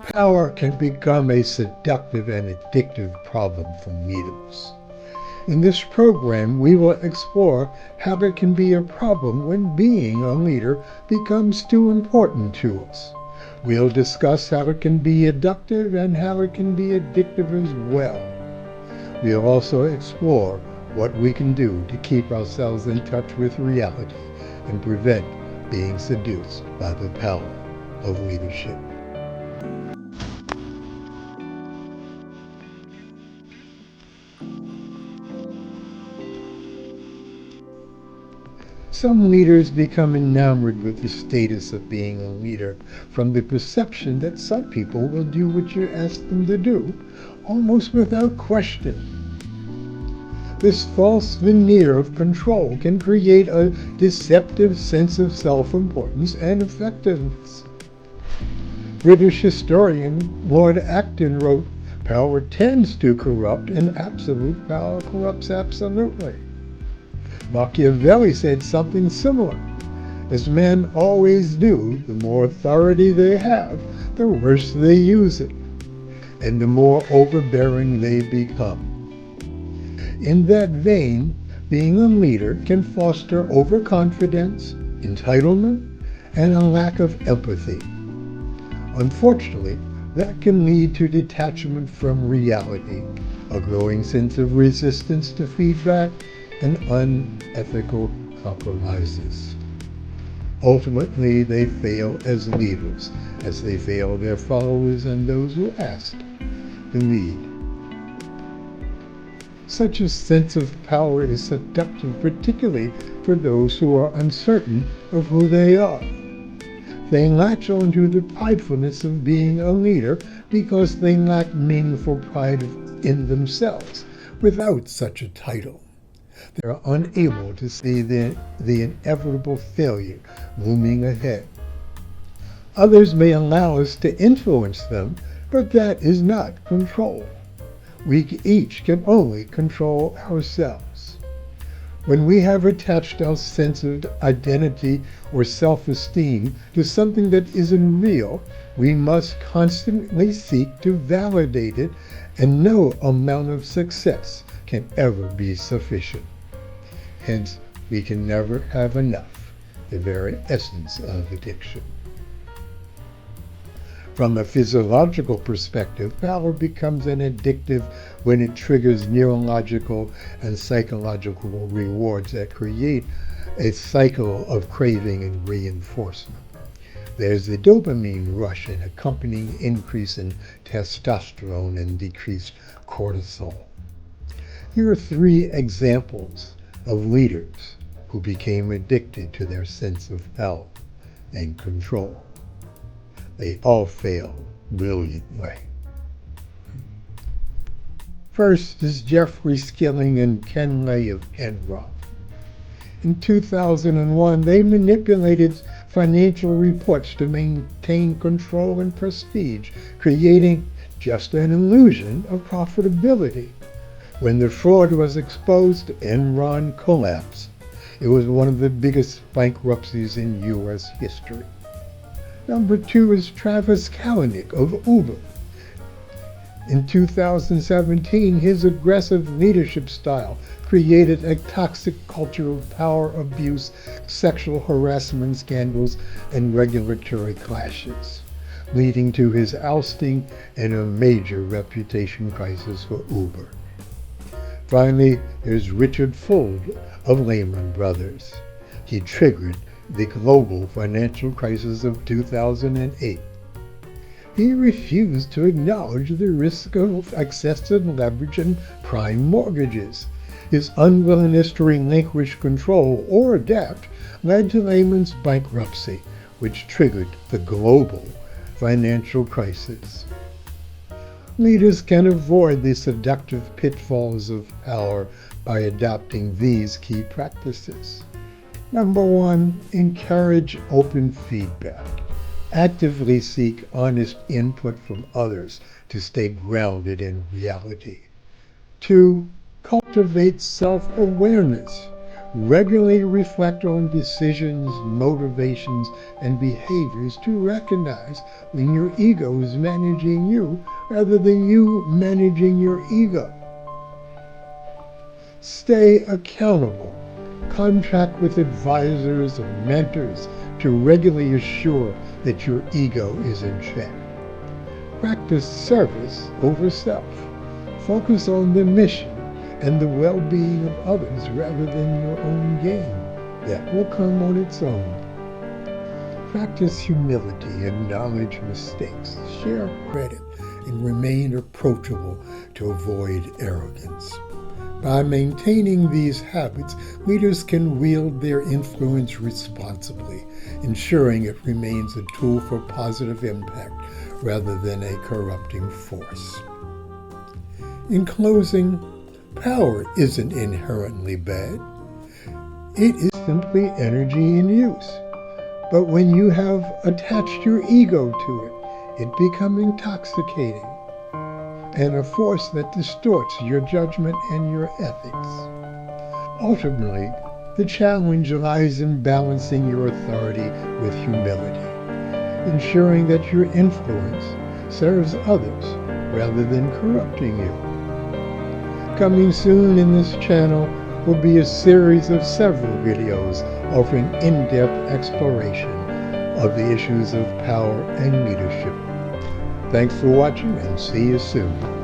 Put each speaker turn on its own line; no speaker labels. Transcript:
Power can become a seductive and addictive problem for leaders. In this program, we will explore how it can be a problem when being a leader becomes too important to us. We'll discuss how it can be seductive and how it can be addictive as well. We'll also explore what we can do to keep ourselves in touch with reality and prevent being seduced by the power of leadership. Some leaders become enamored with the status of being a leader from the perception that some people will do what you ask them to do, almost without question. This false veneer of control can create a deceptive sense of self-importance and effectiveness. British historian Lord Acton wrote, "Power tends to corrupt, and absolute power corrupts absolutely." Machiavelli said something similar. As men always do, the more authority they have, the worse they use it, and the more overbearing they become. In that vein, being a leader can foster overconfidence, entitlement, and a lack of empathy. Unfortunately, that can lead to detachment from reality, a growing sense of resistance to feedback, and unethical compromises. Ultimately, they fail as leaders, as they fail their followers and those who ask to lead. Such a sense of power is seductive, particularly for those who are uncertain of who they are. They latch onto the pridefulness of being a leader because they lack meaningful pride in themselves without such a title. They are unable to see the inevitable failure looming ahead. Others may allow us to influence them, but that is not control. We each can only control ourselves. When we have attached our sense of identity or self-esteem to something that isn't real, we must constantly seek to validate it, and no amount of success can ever be sufficient. Hence, we can never have enough, the very essence of addiction. From a physiological perspective, power becomes an addictive when it triggers neurological and psychological rewards that create a cycle of craving and reinforcement. There's the dopamine rush and accompanying increase in testosterone and decreased cortisol. Here are three examples of leaders who became addicted to their sense of power and control. They all failed brilliantly. First is Jeffrey Skilling and Ken Lay of Enron. In 2001, they manipulated financial reports to maintain control and prestige, creating just an illusion of profitability. When the fraud was exposed, Enron collapsed. It was one of the biggest bankruptcies in U.S. history. Number two is Travis Kalanick of Uber. In 2017, his aggressive leadership style created a toxic culture of power abuse, sexual harassment scandals, and regulatory clashes, leading to his ousting and a major reputation crisis for Uber. Finally, there's Richard Fuld of Lehman Brothers. He triggered the global financial crisis of 2008. He refused to acknowledge the risk of excessive leverage and prime mortgages. His unwillingness to relinquish control or adapt led to Lehman's bankruptcy, which triggered the global financial crisis. Leaders can avoid the seductive pitfalls of power by adopting these key practices. Number one, encourage open feedback. Actively seek honest input from others to stay grounded in reality. Two, cultivate self-awareness. Regularly reflect on decisions, motivations, and behaviors to recognize when your ego is managing you rather than you managing your ego. Stay accountable. Contract with advisors or mentors to regularly assure that your ego is in check. Practice service over self. Focus on the mission and the well-being of others rather than your own gain. That will come on its own. Practice humility, acknowledge mistakes, share credit, and remain approachable to avoid arrogance. By maintaining these habits, leaders can wield their influence responsibly, ensuring it remains a tool for positive impact rather than a corrupting force. In closing, power isn't inherently bad. It is simply energy in use. But when you have attached your ego to it, it becomes intoxicating and a force that distorts your judgment and your ethics. Ultimately, the challenge lies in balancing your authority with humility, ensuring that your influence serves others rather than corrupting you. Coming soon in this channel will be a series of several videos offering in-depth exploration of the issues of power and leadership. Thanks for watching and see you soon.